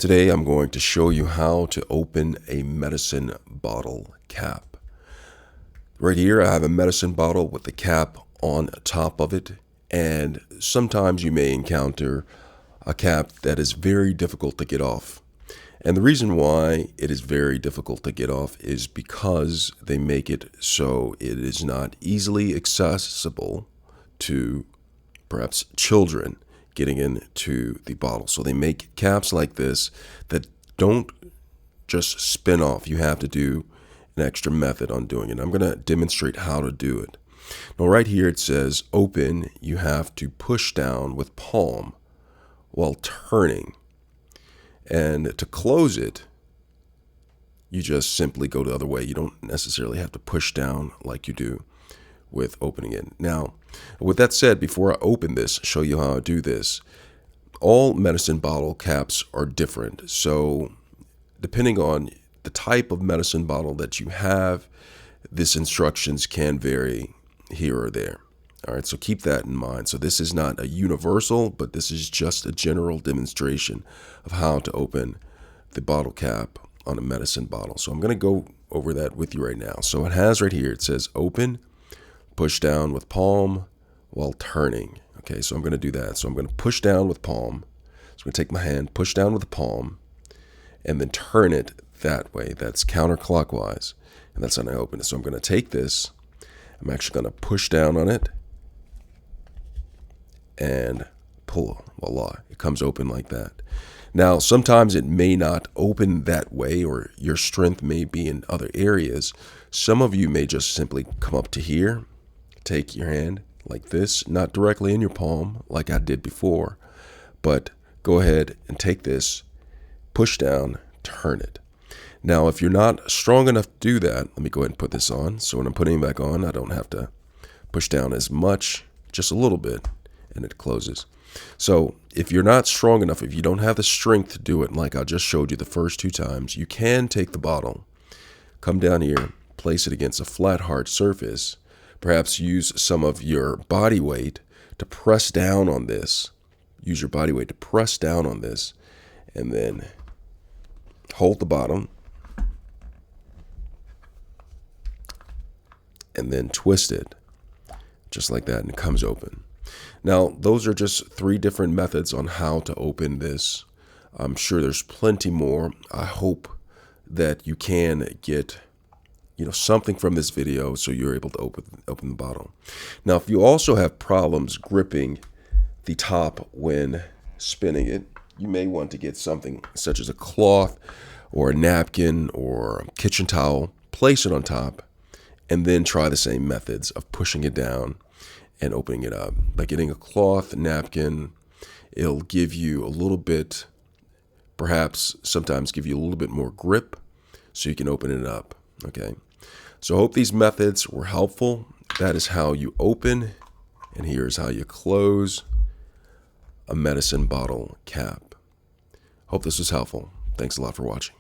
Today I'm going to show you how to open a medicine bottle cap. Right here I have a medicine bottle with the cap on top of it, and sometimes you may encounter a cap that is very difficult to get off. And the reason why it is very difficult to get off is because they make it so it is not easily accessible to perhaps children getting into the bottle. So they make caps like this that don't just spin off. You have to do an extra method on doing it. I'm going to demonstrate how to do it. Now right here it says open. You have to push down with palm while turning. And to close it, you just simply go the other way. You don't necessarily have to push down like you do with opening it. Now, with that said, before I open this, show you how I do this. All medicine bottle caps are different. So depending on the type of medicine bottle that you have, this instructions can vary here or there. All right, so keep that in mind. So this is not a universal, but this is just a general demonstration of how to open the bottle cap on a medicine bottle. So I'm going to go over that with you right now. So it has right here, it says open, push down with palm while turning. Okay, so I'm going to do that. So I'm going to push down with palm. So I'm going to take my hand, push down with the palm, and then turn it that way. That's counterclockwise. And that's how I open it. So I'm going to take this. I'm actually going to push down on it and pull. Voila, it comes open like that. Now, sometimes it may not open that way, or your strength may be in other areas. Some of you may just simply come up to here, take your hand like this, not directly in your palm like I did before, but go ahead and take this, push down, turn it. Now, if you're not strong enough to do that, let me go ahead and put this on. So when I'm putting it back on, I don't have to push down as much, just a little bit, and it closes. So if you're not strong enough, if you don't have the strength to do it like I just showed you the first two times, you can take the bottle, come down here, place it against a flat, hard surface, perhaps use some of your body weight to press down on this. Use your body weight to press down on this, and then hold the bottom, and then twist it just like that, and it comes open. Now, those are just three different methods on how to open this. I'm sure there's plenty more. I hope that you can get something from this video so you're able to open the bottle. Now, if you also have problems gripping the top when spinning it, you may want to get something such as a cloth or a napkin or a kitchen towel, place it on top, and then try the same methods of pushing it down and opening it up. By getting a cloth, napkin, it'll give you a little bit, perhaps sometimes give you a little bit more grip so you can open it up. Okay, so I hope these methods were helpful. That is how you open, and here's how you close a medicine bottle cap. Hope this was helpful. Thanks a lot for watching.